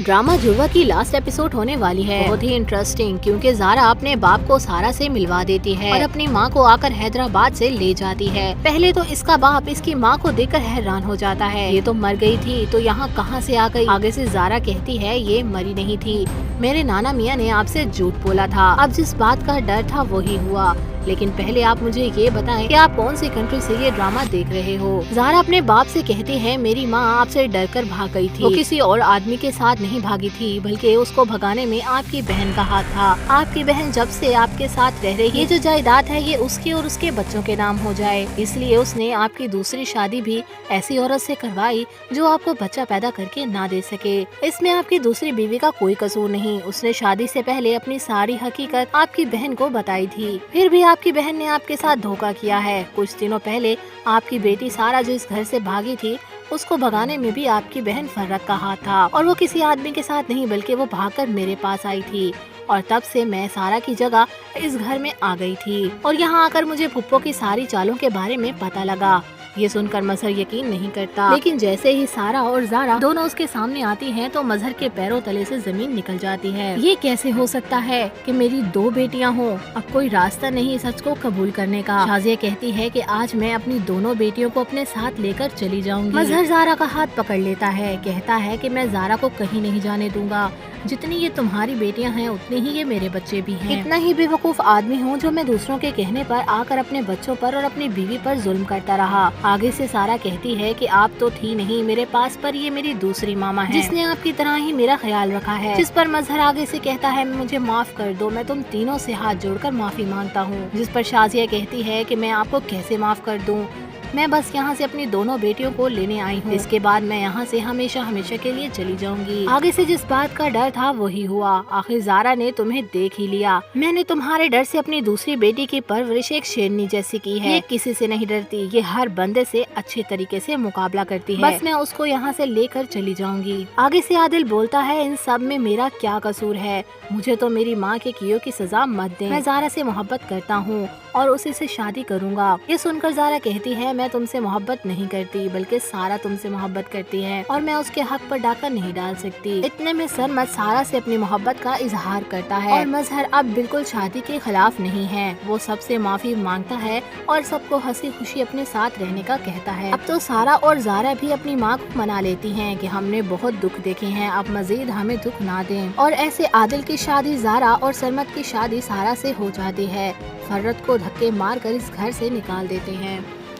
Drama जुड़वा की last episode होने वाली है, बहुत ही इंटरेस्टिंग, क्योंकि ज़ारा अपने बाप को सारा से मिलवा देती है और अपनी माँ को आकर हैदराबाद से ले जाती है। पहले तो इसका बाप इसकी माँ को देखकर हैरान हो जाता है, ये तो मर गई थी तो यहाँ कहाँ से आ गई। आगे से ज़ारा कहती है ये मरी नहीं थी, मेरे नाना मियाँ ने आपसे झूठ बोला था। अब जिस बात का डर था वही हुआ, लेकिन पहले आप मुझे ये बताएं कि आप कौन सी कंट्री से ये ड्रामा देख रहे हो। ज़ारा अपने बाप से कहती है मेरी माँ आपसे डर कर भाग गई थी, वो किसी और आदमी के साथ नहीं भागी थी, बल्कि उसको भगाने में आपकी बहन का हाथ था। आपकी बहन जब से आपके साथ रह रही है, ये जो जायदाद है ये उसके और उसके बच्चों के नाम हो जाए, इसलिए उसने आपकी दूसरी शादी भी ऐसी औरत से करवाई जो आपको बच्चा पैदा करके ना दे सके। इसमें आपकी दूसरी बीवी का कोई कसूर नहीं, उसने शादी से पहले अपनी सारी हकीकत आपकी बहन को बताई थी, फिर भी आपकी बहन ने आपके साथ धोखा किया है। कुछ दिनों पहले आपकी बेटी सारा जो इस घर से भागी थी, उसको भगाने में भी आपकी बहन फर्रत का हाथ था, और वो किसी आदमी के साथ नहीं बल्कि वो भागकर मेरे पास आई थी, और तब से मैं सारा की जगह इस घर में आ गई थी, और यहाँ आकर मुझे फुप्पो की सारी चालों के बारे में पता लगा। ये सुनकर मजहर यकीन नहीं करता, लेकिन जैसे ही सारा और ज़ारा दोनों उसके सामने आती हैं तो मजहर के पैरों तले से जमीन निकल जाती है। ये कैसे हो सकता है कि मेरी दो बेटियां हों, अब कोई रास्ता नहीं सच को कबूल करने का। शाजिया कहती है कि आज मैं अपनी दोनों बेटियों को अपने साथ लेकर चली जाऊंगी। मजहर ज़ारा का हाथ पकड़ लेता है, कहता है कि मैं ज़ारा को कहीं नहीं जाने दूंगा, जितनी ये तुम्हारी बेटियां हैं उतनी ही ये मेरे बच्चे भी हैं। इतना ही बेवकूफ आदमी हूँ जो मैं दूसरों के कहने पर आकर अपने बच्चों पर और अपनी बीवी पर जुल्म करता रहा। आगे से सारा कहती है कि आप तो थी नहीं मेरे पास, पर ये मेरी दूसरी मामा है जिसने आपकी तरह ही मेरा ख्याल रखा है। जिस पर मजहर आगे से कहता है मुझे माफ कर दो, मैं तुम तीनों से हाथ जोड़कर माफी मांगता हूँ। जिस पर शाजिया कहती है कि मैं आपको कैसे माफ कर दूँ, मैं बस यहाँ से अपनी दोनों बेटियों को लेने आई हूँ, इसके बाद मैं यहाँ से हमेशा हमेशा के लिए चली जाऊंगी। आगे से जिस बात का डर था वही हुआ, आखिर ज़ारा ने तुम्हें देख ही लिया। मैंने तुम्हारे डर से अपनी दूसरी बेटी की परवरिश एक शेरनी जैसी की है, ये किसी से नहीं डरती, ये हर बंदे से अच्छे तरीके से मुकाबला करती है, बस मैं उसको यहाँ से लेकर चली जाऊंगी। आगे से आदिल बोलता है इन सब में मेरा क्या कसूर है, मुझे तो मेरी माँ के कियों की सजा मत दें, मैं ज़ारा से मोहब्बत करता हूँ और उसी से शादी करूँगा। ये सुनकर ज़ारा कहती है मैं तुमसे मोहब्बत नहीं करती, बल्कि सारा तुमसे मोहब्बत करती है और मैं उसके हक पर डाका नहीं डाल सकती। इतने में सरमद सारा से अपनी मोहब्बत का इजहार करता है और मजहर अब बिल्कुल शादी के खिलाफ नहीं है, वो सबसे माफी मांगता है और सबको हंसी खुशी अपने साथ रहने का कहता है। अब तो सारा और ज़ारा भी अपनी माँ को मना लेती हैं कि हमने बहुत दुख देखे हैं, अब मजीद हमें दुख ना दें, और ऐसे आदिल की शादी ज़ारा और सरमद की शादी सारा से हो जाती है। फर्रत को धक्के मार कर इस घर से निकाल देते हैं।